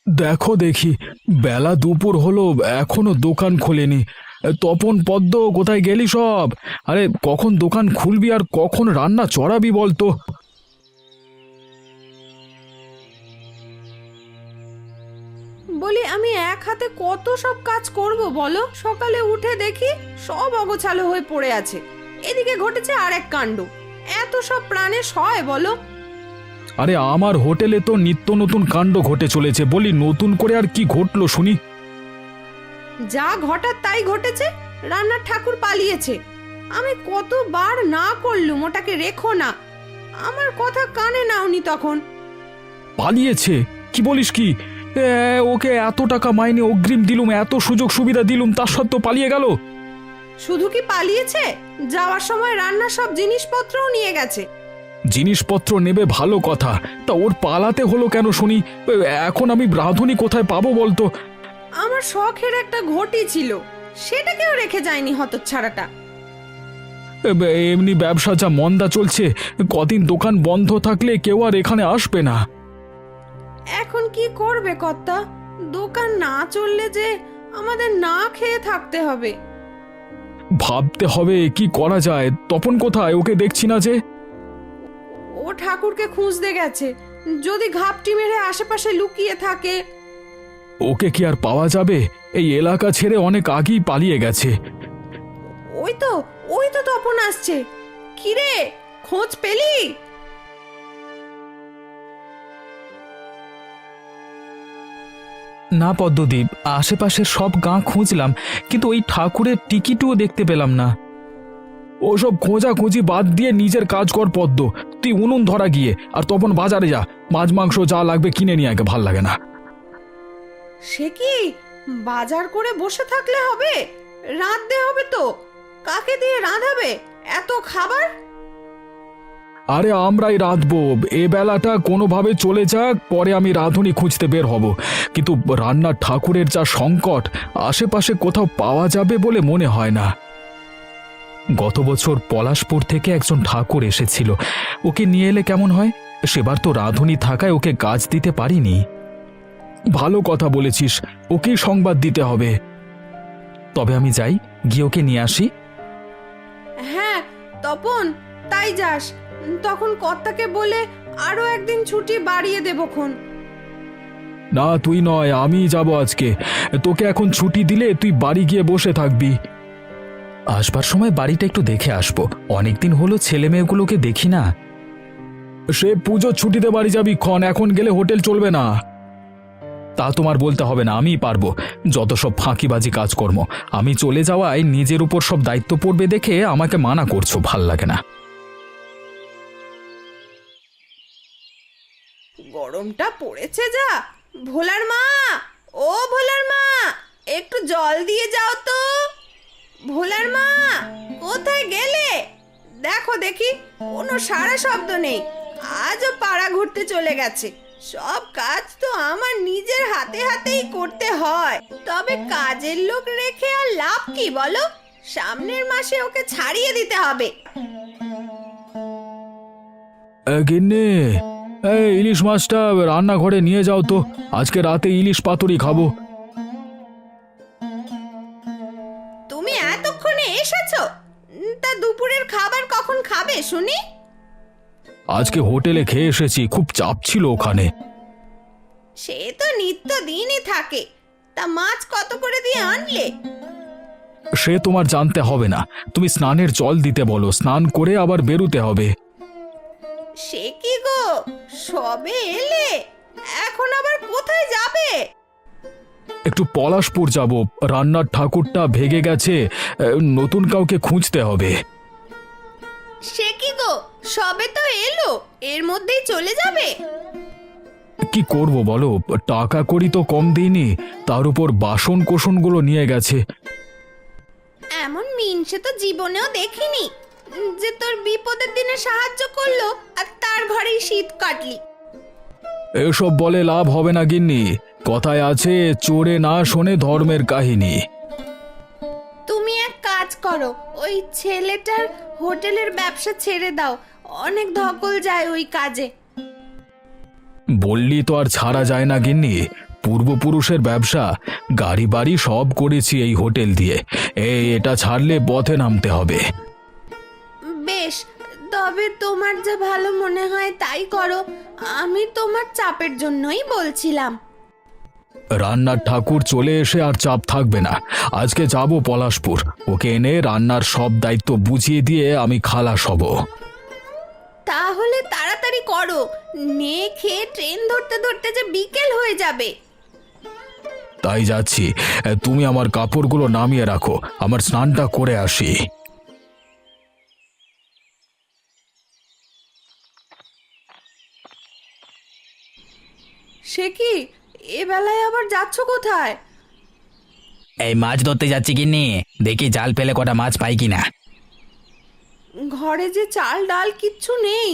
দেখো দেখি, বেলা দুপুর হলো, এখনো দোকান খোলেনি। তপন, পদ্ম, কোথায় গেলি সব? আরে কখন দোকান খুলবি আর কখন রান্না চড়াবি বলতো? বলি আমি এক হাতে কত সব কাজ করব বলো? সকালে উঠে দেখি সব অগোছালো হয়ে পড়ে আছে, এদিকে ঘটেছে আর এক কাণ্ড। এত সব প্রাণে সয় বলো? আরে আমার হোটেলে তো নিত্য নতুন কাণ্ড ঘটে চলেছে, বলি নতুন করে আর কি ঘটলো শুনি। যা ঘটার তাই ঘটেছে, রান্নার ঠাকুর পালিয়েছে। আমি কতবার না করলুম ওটাকে রেখো না, আমার কথা কানে নাওনি তখন। পালিয়েছে? কি বলিস কি? ওকে এত টাকা মাইনে অগ্রিম দিলুম, এত সুযোগ সুবিধা দিলুম, তার সত্ত্বেও পালিয়ে গেল? শুধু কি পালিয়েছে, যাওয়ার সময় রান্নার সব জিনিসপত্রও নিয়ে গেছে। জিনিসপত্র নেবে ভালো কথা, তা ওর পালাতে হলো কেন শুনি? এখন আমি রাঁধুনি কোথায় পাবো বলতো? আমার শখের একটা ঘটি ছিল, সেটাকেও রেখে যায়নি হতচ্ছাড়াটা। এমনি ব্যবসা যা মন্দা চলছে, কদিন দোকান বন্ধ থাকলে কেউ আর এখানে আসবে না। এখন কি করবে কর্তা? দোকান না চললে যে আমাদের না খেয়ে থাকতে হবে। ভাবতে হবে কি করা যায়। তপন কোথায়? ওকে দেখছি না যে। ও ঠাকুরকে খুঁজতে গেছে, যদি ঘাপটি মেরে আশেপাশে লুকিয়ে থাকে। ওকে কি আর পাওয়া যাবে? এই এলাকা ছেড়ে অনেক আগেই পালিয়ে গেছে। ওই তো তপন আসছে। কিরে, খোঁজ পেলি? না পদ্মদ্বীপ, আশেপাশের সব গাঁ খুঁজলাম, কিন্তু ওই ঠাকুরের টিকিটও দেখতে পেলাম না। ওসব খোঁজাখুঁজি বাদ দিয়ে নিজের কাজ কর পদ্ম। তুই উনুন ধরা গিয়ে, আর তপন বাজারে যা, মাছ মাংস যা লাগবে কিনে নিয়ে আগে, ভাল লাগে না। সে কি, বাজার করে বসে থাকলে হবে? রাঁধতে হবে তো। কাকে দিয়ে রাঁধাবে এত খাবার? আরে আমরাই রাঁধবো, এ বেলাটা কোনোভাবে চলে যাক, পরে আমি রাঁধুনি খুঁজতে বের হব। কিন্তু রান্নার ঠাকুরের যা সংকট, আশেপাশে কোথাও পাওয়া যাবে বলে মনে হয় না। গত বছর পলাশপুর থেকে একজন ঠাকুর এসেছিল, ওকে নিয়ে এলে কেমন হয়? সেবার তো রাঁধুনি থাকায় ওকে কাজ দিতে পারিনি। ভালো কথা বলেছিস, ওকেই সংবাদ দিতে হবে। তবে আমি যাই, গিয়ে ওকে নিয়ে আসি। হ্যাঁ তপন, তাই যাস। তখন কর্তাকে বলে আরো একদিন ছুটি বাড়িয়ে দেবক্ষণ। না, তুই নয়, আমি যাব আজকে। তোকে এখন ছুটি দিলে তুই বাড়ি গিয়ে বসে থাকবি। আসবার সময় বাড়িটা একটু দেখে আসবো, অনেকদিন হলো ছেলে মেয়েগুলোকে দেখি না। সে পুজোর ছুটিতে বাড়ি যাবি ক্ষণ, এখন গেলে হোটেল চলবে না। তা তোমার বলতে হবে না, আমিই পারবো। যত সব ফাঁকিবাজি কাজকর্ম, আমি চলে যাওয়ায় নিজের উপর সব দায়িত্ব পড়বে দেখে আমাকে মানা করছো, ভাল লাগে না। গরমটা পড়েছে যা। ভোলার মা, ও ভোলার মা, একটু জল দিয়ে যাও তো। ভোলার মা, কোথায় গেলে? দেখো দেখি, কোনো সারা শব্দ নেই। আজও পাড়া ঘুরতে চলে গেছে। সব কাজ তো আমার নিজের হাতে হাতেই করতে হয়, তবে কাজের লোক রেখে আর লাভ কি বলো? সামনের মাসে ওকে ছাড়িয়ে দিতে হবে। গিন্নি, এই ইলিশ মাছটা রান্নাঘরে নিয়ে যাও তো, আজকে রাতে ইলিশ পাতুরি খাবো। তুমি এতক্ষণে এসেছো? তা দুপুরের খাবার কখন খাবে শুনি? আজকে হোটেলে খেয়ে এসেছি, খুব চাপ ছিল ওখানে। সে তো নিত্য দিনই থাকে। তা মাছ কত করে দিয়ে আনলে? সে তোমার জানতে হবে না, তুমি স্নানের জল দিতে বলো, স্নান করে আবার বেরুতে হবে। সে কি গো, সবে এলে, এখন আবার কোথায় যাবে? একটু পলাশপুর যাব, রান্নার ঠাকুরটা ভেগে গেছে, নতুন কাউকে খুঁজতে হবে। সে কি গো, সবে তো এলো, এর মধ্যেই চলে যাবে? কি করব বলো, টাকা করি তো কম দিইনি, তার উপর বাসন কোসনগুলো নিয়ে গেছে। এমন মিনসে তো জীবনেও দেখিনি, যে তোর বিপদের দিনে সাহায্য করলো আর তার ঘরেই শীত কাটলি। এসব বলে লাভ হবে না গিন্নি, কথায় আছে চোরে না শোনে ধর্মের কাহিনী। তুমি এক কাজ করো, ওই ছেলেটার হোটেলের ব্যবসা ছেড়ে দাও, অনেক ধকল যায় ওই কাজে। বললি তো আর ছাড়া যায় না গিন্নি, পূর্বপুরুষের ব্যবসা, গাড়ি বাড়ি সব করেছি এই হোটেল দিয়ে। এটা ছাড়লে পথে নামতে হবে। বেশ, তবে তোমার যা ভালো মনে হয় তাই করো। আমি তোমার চাপের জন্যই বলছিলাম। রান্নার ঠাকুর চলে এসে আর চাপ থাকবে না। আজকে যাব পলাশপুর, ওকে এনে রান্নার সব দায়িত্ব বুঝিয়ে দিয়ে আমি খালাস হব। তাহলে তাড়াতাড়ি করো, নে খেয়ে ট্রেন ধরতে ধরতে যে বিকেল হয়ে যাবে। তাই যাচ্ছি, তুমি আমার কাপড়গুলো নামিয়ে রাখো, আমার স্নানটা করে আসি। সে কি, এ বেলায় আবার যাচ্ছ কোথায়? এই মাছ ধরতে যাচ্ছি কিন্নি, দেখি জাল ফেলে কটা মাছ পাই কিনা। ঘরে যে চাল ডাল কিচ্ছু নেই।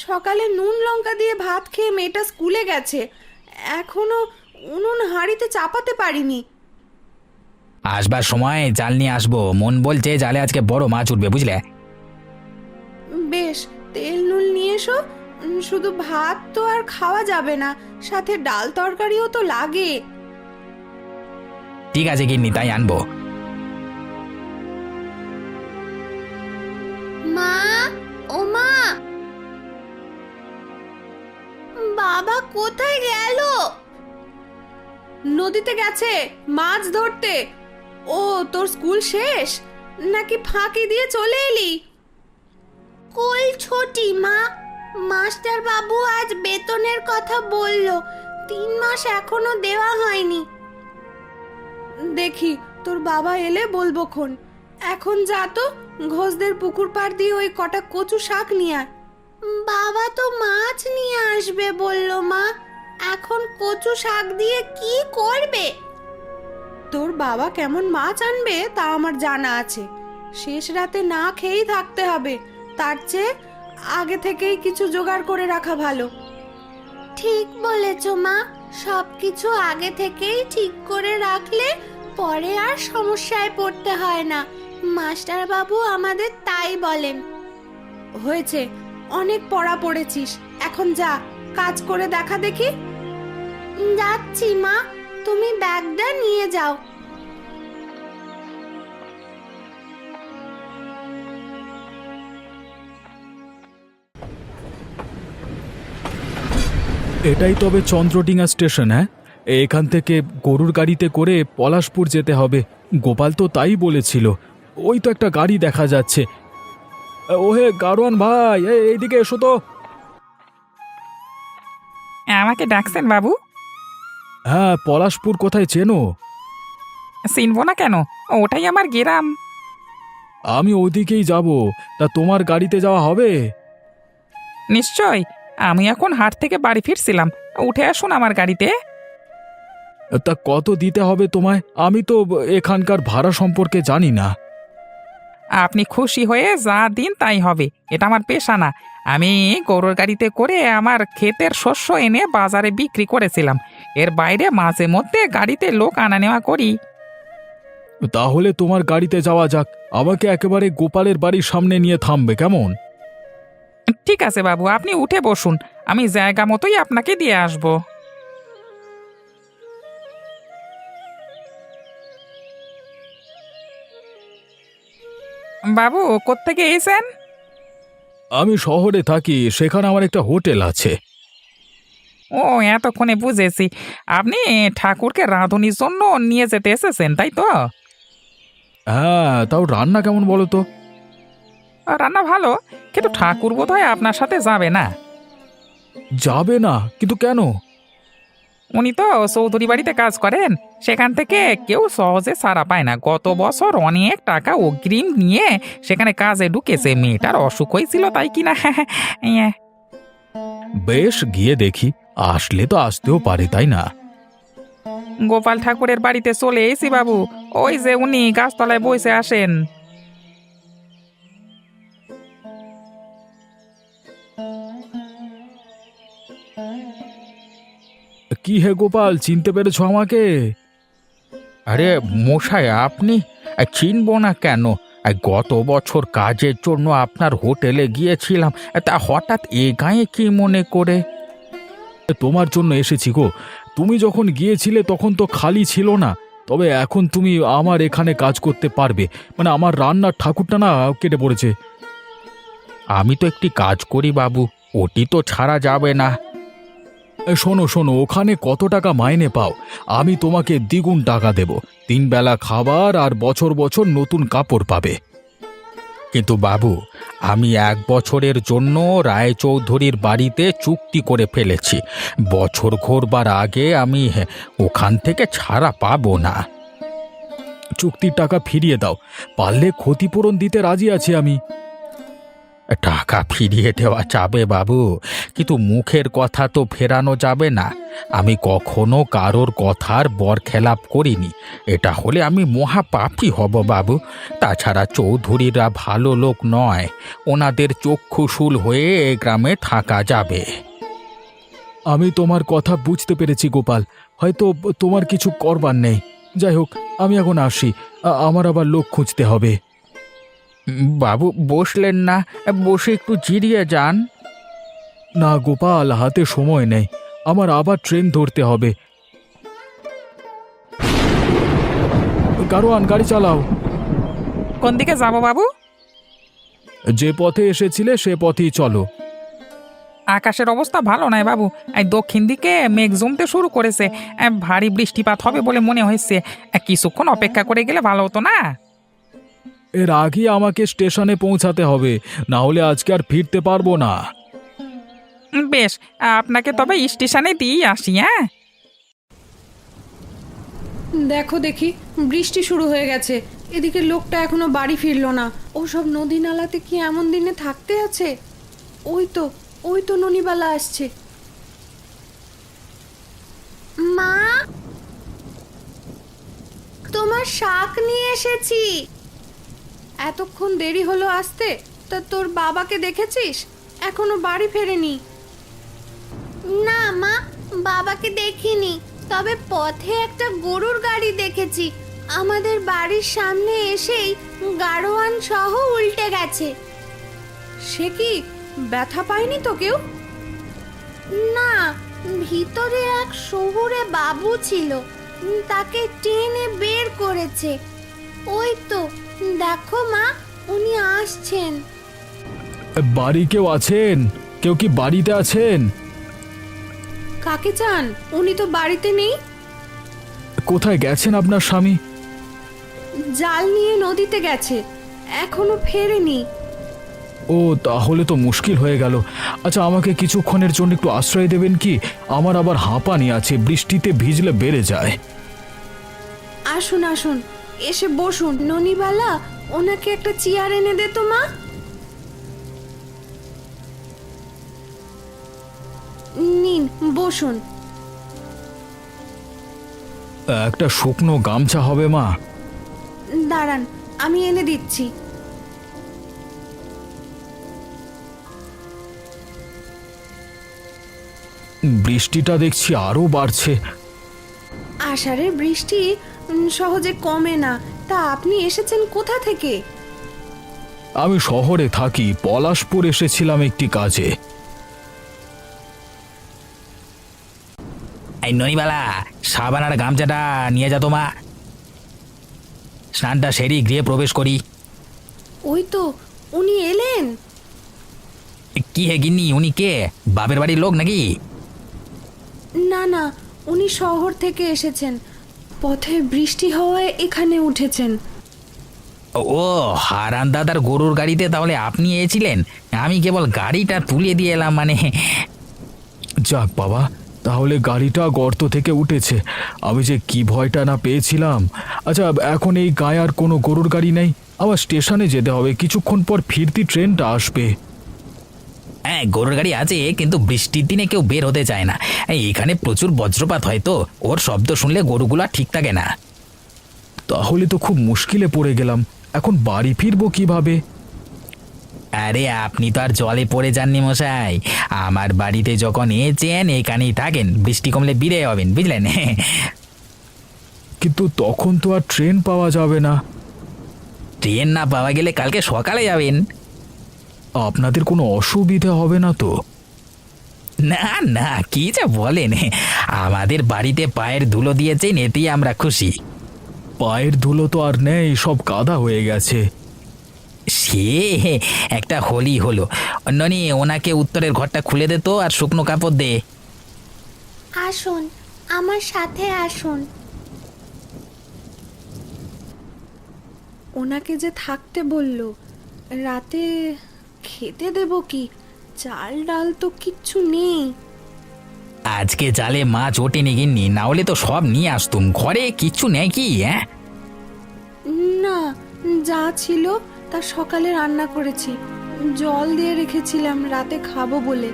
সকালে নুন লঙ্কা দিয়ে ভাত খেয়ে মেয়েটা স্কুলে গেছে, এখনো উনুন হাঁড়িতে চাপাতে পারিনি। আসবার সময় জাল নিয়ে আসবো, মন বলছে জালে আজকে বড় মাছ উঠবে, বুঝলে। বেশ, তেল নুন নিয়ে এসো। শুধু ভাত তো আর খাওয়া যাবে না, সাথে ডাল তরকারিও তো লাগে। ঠিক আছে গিন্নি, তাই আনবো। মা, ও মা, বাবা কোথায় গেল? নদীতে গেছে মাছ ধরতে। ও, তোর স্কুল শেষ নাকি ফাঁকি দিয়ে চলে এলি? স্কুল ছুটি মা, মাস্টার বাবু আজ বেতনের কথা বলল, 3 মাস এখনো দেওয়া হয়নি। দেখি তোর বাবা এলে বলবো খন। এখন যা তো, ঘোষদের পুকুর পাড় দিয়ে ওই কটা কচু শাক নিয়ে আয়। বাবা তো মাছ নিয়ে আসবে বলল মা, এখন কচু শাক দিয়ে কি করবে? তোর বাবা কেমন মাছ আনবে তা আমার জানা আছে। শেষ রাতে না খেয়েই থাকতে হবে, তার চেয়ে আগে থেকেই কিছু জোগাড় করে রাখা ভালো। ঠিক বলেছ মা, সবকিছু আগে থেকেই ঠিক করে রাখলে পরে আর সমস্যায় পড়তে হয় না। মাস্টার বাবু আমাদের তাই বলেন। হয়েছে, অনেক পড়া পড়েছিস, এখন যা কাজ করে দেখা দেখি। যাচ্ছি মা, তুমি ব্যাগটা নিয়ে যাও। এটাই তবে চন্দ্রডিঙা স্টেশন? হ্যাঁ, এখান থেকে গরুর গাড়িতে করে পলাশপুর যেতে হবে। গোপাল তো তাই বলেছিল। ওই তো একটা গাড়ি দেখা যাচ্ছে। ওহে গাড়োয়ান ভাই, এইদিকে এসো তো। আমাকে ডাকছেন বাবু? হ্যাঁ, পলাশপুর কোথায় চেনো? চিনবো না কেন, ওটাই আমার গ্রাম। আমি ওদিকেই যাব, তা তোমার গাড়িতে যাওয়া হবে? নিশ্চয়, আমি এখন হাট থেকে বাড়ি ফিরছিলাম, উঠে আসুন আমার গাড়িতে। তা কত দিতে হবে তোমায়? আমি তো এখানকার ভাড়া সম্পর্কে জানি না। আপনি খুশি হয়ে যা দিন তাই হবে, এটা আমার পেশা না। আমি গরুর গাড়িতে করে আমার ক্ষেতের শস্য এনে বাজারে বিক্রি করেছিলাম। এর বাইরে মাঝে মধ্যে গাড়িতে লোক আনা নেওয়া করি। তাহলে তোমার গাড়িতে যাওয়া যাক। আমাকে একেবারে গোপালের বাড়ির সামনে নিয়ে থামবে, কেমন? ঠিক আছে বাবু, আপনি উঠে বসুন, আমি জায়গা মতোই আপনাকে দিয়ে আসবো। বাবু, কোত্থেকে এসেছেন? আমি শহরে থাকি, সেখানে আমার একটা হোটেল আছে। ও, এতক্ষণে বুঝেছি, আপনি ঠাকুরকে রাঁধুনির জন্য নিয়ে যেতে এসেছেন, তাই তো? হ্যাঁ, তাও রান্না কেমন বলো তো? রান্না ভালো, কিন্তু ঠাকুর বোধহয় আপনার সাথে যাবে না। যাবে না? কিন্তু কেন? উনি তো চৌধুরী বাড়িতে কাজ করেন, সেখান থেকে কেউ সহজে ছাড়া পায় না। গত বছর অনেক টাকা অগ্রিম নিয়ে সেখানে কাজে ঢুকেছে। মেয়েটার অসুখ হয়েছিল তাই কিনা। বেশ, গিয়ে দেখি, আসলে তো আসতেও পারে, তাই না? গোপাল ঠাকুরের বাড়িতে চলে এসি বাবু, ওই যে উনি গাছতলায় বসে আসেন। কি হে গোপাল, চিনতে পেরেছো আমাকে? আরে মশাই, আপনি? চিনব না কেন? গত বছর কাজের জন্য আপনার হোটেলে গিয়েছিলাম, তা হঠাৎ এ গায়ে কি মনে করে? তোমার জন্য এসেছি গো। তুমি যখন গিয়েছিলে তখন তো খালি ছিল না, তবে এখন তুমি আমার এখানে কাজ করতে পারবে। মানে আমার রান্নার ঠাকুরটা না কেটে পড়েছে। আমি তো একটি কাজ করি বাবু, ওটি তো ছাড়া যাবে না। শোনো শোনো, ওখানে কত টাকা মাইনে পাও? আমি তোমাকে দ্বিগুণ টাকা দেব। 3 বেলা খাবার আর বছর বছর নতুন কাপড় পাবে। কিন্তু বাবু, আমি 1 বছরের জন্য রায়চৌধুরীর বাড়িতে চুক্তি করে ফেলেছি। বছর ঘোরবার আগে আমি ওখান থেকে ছাড়া পাবো না। চুক্তির টাকা ফিরিয়ে দাও, পারলে ক্ষতিপূরণ দিতে রাজি আছি আমি। টাকা ফিরিয়ে দেওয়া যাবে বাবু, কিন্তু মুখের কথা তো ফেরানো যাবে না। আমি কখনো কারোর কথার বরখেলাপ করিনি। এটা হলে আমি মহাপাপী হব বাবু। তাছাড়া চৌধুরীরা ভালো লোক নয়, ওনাদের চক্ষুশূল হয়ে এ গ্রামে থাকা যাবে। আমি তোমার কথা বুঝতে পেরেছি গোপাল, হয়তো তোমার কিছু করবার নেই। যাই হোক, আমি এখন আসি, আমার আবার লোক খুঁজতে হবে। বাবু বসলেন না? বসে একটু জিরিয়ে যান। না গোপাল, হাতে সময় নেই, আমার আবার ট্রেন ধরতে হবে। গাড়োয়ান, গাড়ি চালাও। কোন দিকে যাবো বাবু? যে পথে এসেছিলে সে পথেই চলো। আকাশের অবস্থা ভালো নয় বাবু। এই দক্ষিণ দিকে মেঘ জমতে শুরু করেছে। ভারী বৃষ্টিপাত হবে বলে মনে হয়েছে। কিছুক্ষণ অপেক্ষা করে গেলে ভালো হতো না? এর আগে আমাকে স্টেশনে পৌঁছাতে হবে, না হলে আজকে আর ফিরতে পারবো না। বেশ, আপনাকে তবে স্টেশনে দিয়ে আসি। হ্যাঁ, দেখো দেখি, বৃষ্টি শুরু হয়ে গেছে। এদিকে লোকটা এখনো বাড়ি ফিরলো না। ওসব নদী নালাতে কি এমন দিনে থাকতে আছে? ওই তো ননিবালা আসছে। মা, তোমার শাক নিয়ে এসেছি। এতক্ষণ দেরি হলো আসতে, তা তোর বাবাকে দেখেছিস? এখনো বাড়ি ফেরেনি। না মা, বাবাকে দেখিনি, তবে পথে একটা গরুর গাড়ি দেখেছি। আমাদের বাড়ির সামনে এসেই গাড়োয়ান সহ উল্টে গেছে। সে কি, ব্যথা পায়নি তো কেউ? না, ভিতরে এক শহুরে বাবু ছিল, তাকে টেনে বের করেছে। ওই তো দেখো মা, উনি আসছেন। বাড়ি কেউ আছেন? কেউ কি বাড়িতে আছেন? কাকে চান? উনি তো বাড়িতে নেই। কোথায় গেছেন আপনার স্বামী? জাল নিয়ে নদীতে গেছে, এখনো ফেরেনি। ও, তাহলে তো মুশকিল হয়ে গেল। আচ্ছা, আমাকে কিছুক্ষণের জন্য একটু আশ্রয় দেবেন কি? আমার আবার হাঁপানি আছে, বৃষ্টিতে ভিজলে বেড়ে যায়। আসুন আসুন, এসে বসুন। ননিবালা, ওনাকে একটা চেয়ার এনে দে তো মা। নিন, বসুন। একটা শুকনো গামছা হবে মা? দাঁড়ান, আমি এনে দিচ্ছি। বৃষ্টিটা দেখছি আরো বাড়ছে। আষাঢ়ের বৃষ্টি সহজে কমে না। তা আপনি এসেছেন কোথা থেকে? আমি শহরে থাকি, পলাশপুর এসেছিলাম একটি কাজে। এই ননিবালা, সাবান আর গামছাটা নিয়ে যা তো মা। স্নানটা সেরে গৃহে প্রবেশ করি। ওই তো উনি এলেন। কি হে গিন্নি, উনি কে? বাপের বাড়ির লোক নাকি? না না, উনি শহর থেকে এসেছেন, পথে বৃষ্টি হওয়ায় এখানে উঠেছেন। ও, হারান দাদার গরুর গাড়িতে তাহলে আপনি এসেছিলেন? আমি কেবল গাড়িটা তুলে দিয়ে এলাম। মানে যাক বাবা, তাহলে গাড়িটা গর্ত থেকে উঠেছে। আমি যে কি ভয়টা না পেয়েছিলাম। আচ্ছা, এখন এই গায়ে আর কোনো গরুর গাড়ি নেই, আবার স্টেশনে যেতে হবে। কিছুক্ষণ পর ফিরতি ট্রেনটা আসবে। হ্যাঁ, গরুর গাড়ি আছে, কিন্তু বৃষ্টির দিনে কেউ বের হতে চায় না। এখানে প্রচুর বজ্রপাত হয় তো, ওর শব্দ শুনলে গরুগুলা ঠিক থাকে না। তাহলে তো খুব মুশকিলে পড়ে গেলাম। এখন বাড়ি ফিরবো কিভাবে? আরে আপনি তো আর জলে পড়ে যাননি মশাই। আমার বাড়িতে যখন এসেছেন এখানেই থাকেন, বৃষ্টি কমলে বিদায় হবেন, বুঝলেন? কিন্তু তখন তো আর ট্রেন পাওয়া যাবে না। ট্রেন না পাওয়া গেলে কালকে সকালে যাবেন। আপনাদের কোনো অসুবিধা হবে না তো? না না, কি যা বলেন, আমাদের বাড়িতে পায়ের ধুলো দিয়েছেন, এতেই আমরা খুশি। পায়ের ধুলো তো আর নেই, সব কাদা হয়ে গেছে। সে একটা হোলি হলো। ননি, ওনাকে উত্তরের ঘরটা খুলে দে তো, আর শুকনো কাপড় দে। আসুন, আমার সাথে আসুন। ওনাকে যে থাকতে বলল, রাতে খেতে দেব কি? চাল ডাল তো কিচ্ছু নেই। আজকে জালে মাছ ওঠেনি গিন্নি, না হলে তো সব নিয়ে আসতুম। ঘরে কিচ্ছু নেই কি? হ্যাঁ, না, যা ছিল তা সকালে রান্না করেছি, জল দিয়ে রেখেছিলাম রাতে খাবো বলে।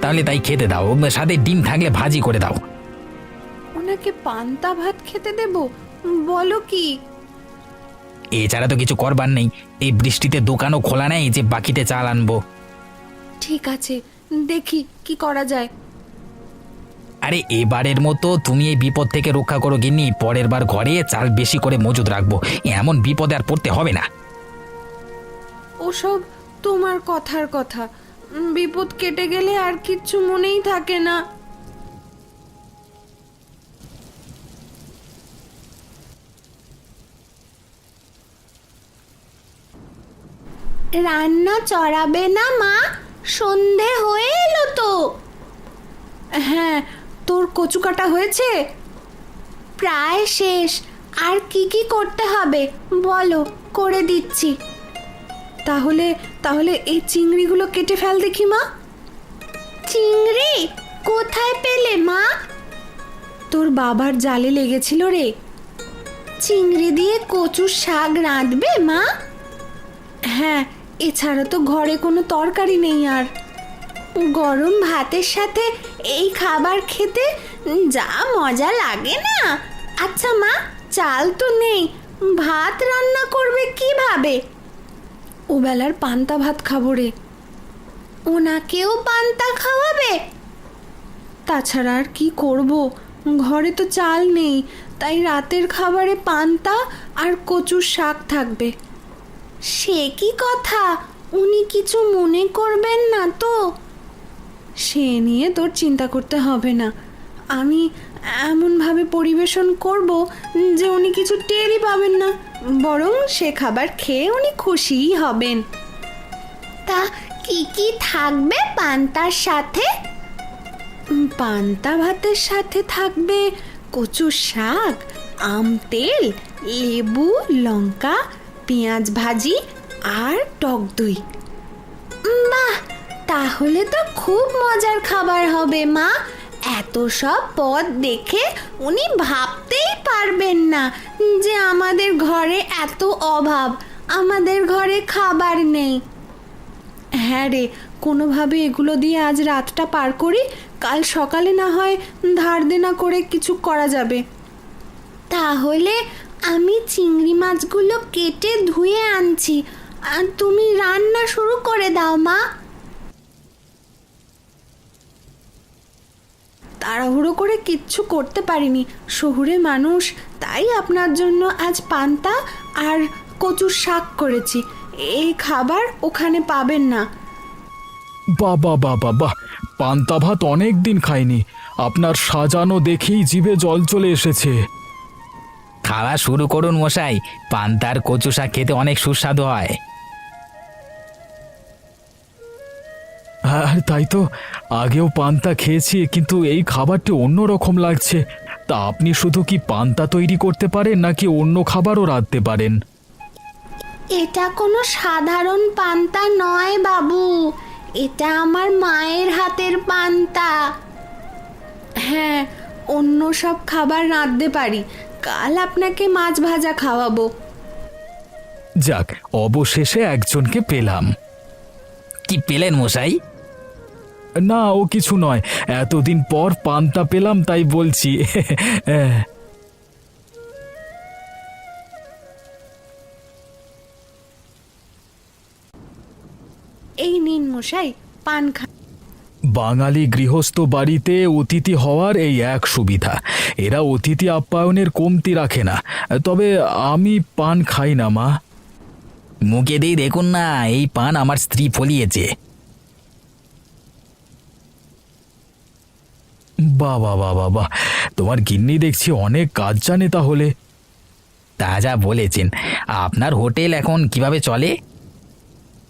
তাহলে তাই খেতে দাও, সাথে ডিম থাকলে ভাজি করে দাও। ওনাকে পান্তা ভাত খেতে দেব বলো কি? এছাড়া তো কিছু করবার নেই। এই বৃষ্টিতে দোকানও খোলা নেই যে বাকিতে চাল আনবো। ঠিক আছে, দেখি কি করা যায়। আরে এবারের মতো তুমি এই বিপদ থেকে রক্ষা করো গিন্নি, পরের বার ঘরে চাল বেশি করে মজুদ রাখবো। এমন বিপদে আর পড়তে হবে না। ওসব তোমার কথার কথা, বিপদ কেটে গেলে আর কিচ্ছু মনেই থাকে না। রান্না চড়াবে না মা? সন্ধে হয়ে এলো তো। হ্যাঁ, তোর কচু কাটা হয়েছে? প্রায় শেষ। আর কি কি করতে হবে বলো, করে দিচ্ছি। তাহলে তাহলে এই চিংড়িগুলো কেটে ফেল দেখি মা। চিংড়ি কোথায় পেলে মা? তোর বাবার জালে লেগেছিল রে। চিংড়ি দিয়ে কচুর শাক রাঁধবে মা? হ্যাঁ, এছাড়া তো ঘরে কোনো তরকারি নেই আর। গরম ভাতের সাথে এই খাবার খেতে যা মজা লাগে না। আচ্ছা মা, চাল তো নেই, ভাত রান্না করবে কিভাবে? ও বেলার পান্তা ভাত খাবো রে। ওনাকেও পান্তা খাওয়াবে? তাছাড়া আর কি করব, ঘরে তো চাল নেই, তাই রাতের খাবারে পান্তা আর কচুর শাক থাকবে। সে কি কথা, উনি কিছু মনে করবেন না তো? সে নিয়ে তোর চিন্তা করতে হবে না। আমি এমনভাবে পরিবেশন করব যে উনি কিছু টেরই পাবেন না, বরং সে খাবার খেয়ে উনি খুশিই হবেন। তা কি কি থাকবে পান্তার সাথে? পান্তা ভাতের সাথে থাকবে কচুর শাক, আম তেল, লেবু, লঙ্কা, পেঁয়াজ ভাজি আর টক দই। বাহ, তাহলে তো খুব মজার খাবার হবে মা। এত সব পদ দেখে উনি ভাবতেই পারবেন না যে আমাদের ঘরে এত অভাব, আমাদের ঘরে খাবার নেই। হ্যাঁ রে, কোনোভাবে এগুলো দিয়ে আজ রাতটা পার করি, কাল সকালে না হয় ধার দেনা করে কিছু করা যাবে। তাহলে আমি চিংড়ি মাছগুলো কেটে ধুয়ে আনছি, আর তুমি রান্না শুরু করে দাও মা। তাড়াহুড়ো করে কিচ্ছু করতে পারিনি, শহুরে মানুষ, তাই আপনার জন্য আজ পান্তা আর কচুর শাক করেছি। এই খাবার ওখানে পাবেন না। বাবা বাবা বাহ, পান্তা ভাত অনেক দিন খাইনি। আপনার সাজানো দেখেই জিভে জল চলে এসেছে। খাওয়া শুরু করুন মশাই, পান্তার কচু শাক খেতে অনেক সুস্বাদু হয়। হ্যাঁ তাই তো, আগেও পান্তা খেয়েছি, কিন্তু এই খাবারটি অন্যরকম লাগছে। তা আপনি শুধু কি পান্তা তৈরি করতে পারেন নাকি অন্য খাবারও রাঁধতে পারেন? এটা কোনো সাধারণ পান্তা নয় বাবু, এটা আমার মায়ের হাতের পান্তা। হ্যাঁ, অন্য সব খাবার রাঁধতে পারি, কাল আপনাকে মাছ ভাজা খাওয়াবো। যাক, অবশেষে একজনকে পেলাম। কি পেলেন মশাই? না, ও কিছু নয়, এতদিন পর পান্তা পেলাম তাই বলছি। এই নিন মশাই, পান খান। বাঙালি গৃহস্থ বাড়িতে অতিথি হওয়ার এই এক সুবিধা, এরা অতিথি আপ্যায়নের কমতি রাখে না। তবে আমি পান খাই না মা। মুখে দিয়ে দেখুন না, এই পান আমার স্ত্রী ফলিয়েছে। বাহ বাহ বাহ বাহ বাহ, তোমার গিন্নি দেখছি অনেক কাজ জানে তাহলে। তা যা বলেছেন। আপনার হোটেল এখন কিভাবে চলে?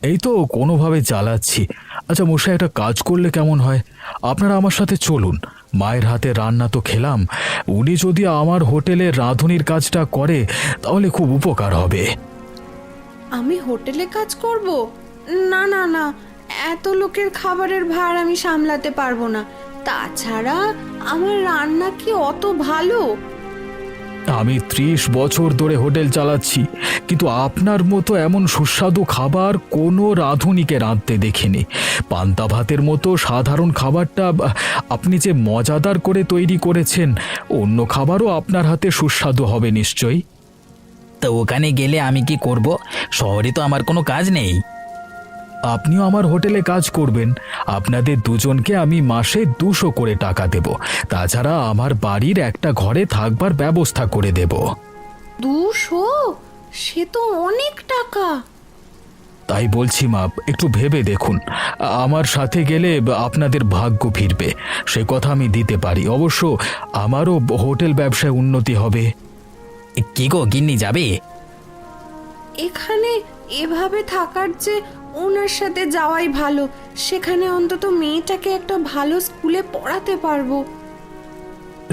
এই তো কোনোভাবে চালাচ্ছি। আচ্ছা মশাই, একটা কাজ করলে কেমন হয়? আপনারা আমার সাথে চলুন, মায়ের হাতে রান্না তো খেলাম, উনি যদি আমার হোটেলের রাঁধুনির কাজটা করে তাহলে খুব উপকার হবে। আমি হোটেলে কাজ করব? না না না, এত লোকের খাবারের ভার আমি সামলাতে পারবো না। তাছাড়া আমার রান্না কি অত ভালো? আমি 30 বছর ধরে হোটেল চালাচ্ছি, কিন্তু আপনার মতো এমন সুস্বাদু খাবার কোনো রাঁধুনিকে রাঁধতে দেখিনি। পান্তা ভাতের মতো সাধারণ খাবারটা আপনি যে মজাদার করে তৈরি করেছেন, অন্য খাবারও আপনার হাতে সুস্বাদু হবে নিশ্চয়ই। তো ওখানে গেলে আমি কি করব? শহরে তো আমার কোনো কাজ নেই। আপনিও আমার হোটেলে কাজ করবেন। আপনাদের দুজনকে আমি মাসে 200 করে টাকা দেব। তাছাড়া আমার বাড়ির একটা ঘরে থাকবার ব্যবস্থা করে দেব। 200? সে তো অনেক টাকা। তাই বলছি মা, একটু ভেবে দেখুন। আমার সাথে গেলে আপনাদের ভাগ্য ফিরবে, সে কথা আমি দিতে পারি। অবশ্য আমারও হোটেল ব্যবসায় উন্নতি হবে। কি গো, গিন্নি যাবে? এখানে এভাবে থাকার যে ওনার সাথে যাওয়াই ভালো। সেখানে অন্তত মেয়েটাকে একটা ভালো স্কুলে পড়াতে পারবো।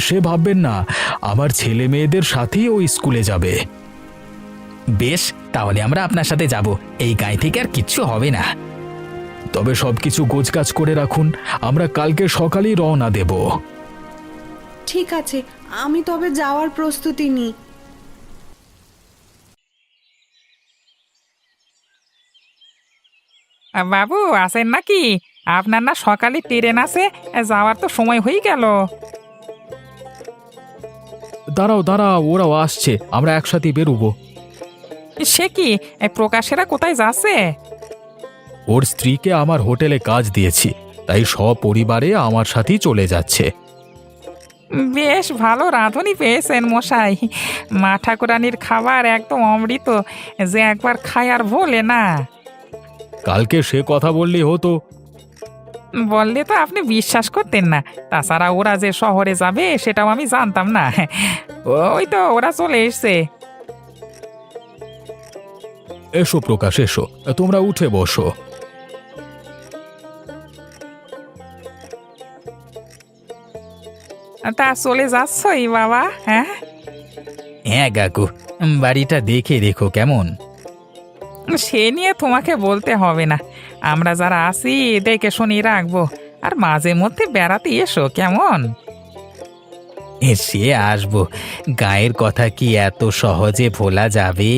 সে ভাববেন না, আমার ছেলে মেয়েদের সাথেই ওই স্কুলে যাবে। বেশ, তাহলে আমরা আপনার সাথে যাব। এই গায়ে থেকে আর কিচ্ছু হবে না। তবে সবকিছু গোছগাছ করে রাখুন, আমরা কালকে সকালেই রওনা দেব। ঠিক আছে, আমি তবে যাওয়ার প্রস্তুতি নিই। বাবু আসেন নাকি? আপনার না সকালে ট্রেন আছে, যাওয়ার তো সময় হয়ে গেল। দাঁড়াও দাঁড়াও, ওরাও আসছে, আমরা একসাথে বেরোবো। সে কি, প্রকাশেরা কোথায় যাচ্ছে? ওর স্ত্রীকে আমার হোটেলে কাজ দিয়েছি, তাই সপরিবারে আমার সাথেই চলে যাচ্ছে। বেশ ভালো রাঁধুনি পেয়েছেন মশাই। মা ঠাকুরানির খাবার একদম অমৃত, যে একবার খায় আর ভোলে না। কালকে সে কথা বললেই হতো। বললে তো আপনি বিশ্বাস করতেন না। তাছাড়া ওরা যে শহরে যাবে সেটাও আমি জানতাম না। ওই তো ওরা চলে এসছে। এসো প্রকাশ, এসো, তোমরা উঠে বসো। তা চলে যাচ্ছই বাবা? হ্যাঁ হ্যাঁ কাকু, বাড়িটা দেখে রেখো কেমন। সে নিয়ে তোমাকে বলতে হবে না। আমরা যারা আছি দেখে শুনি রাখবো। আর মাঝে মধ্যে বেড়াতে এসো কেমন। সে আসবো, গায়ের কথা কি এত সহজে ভোলা যাবে?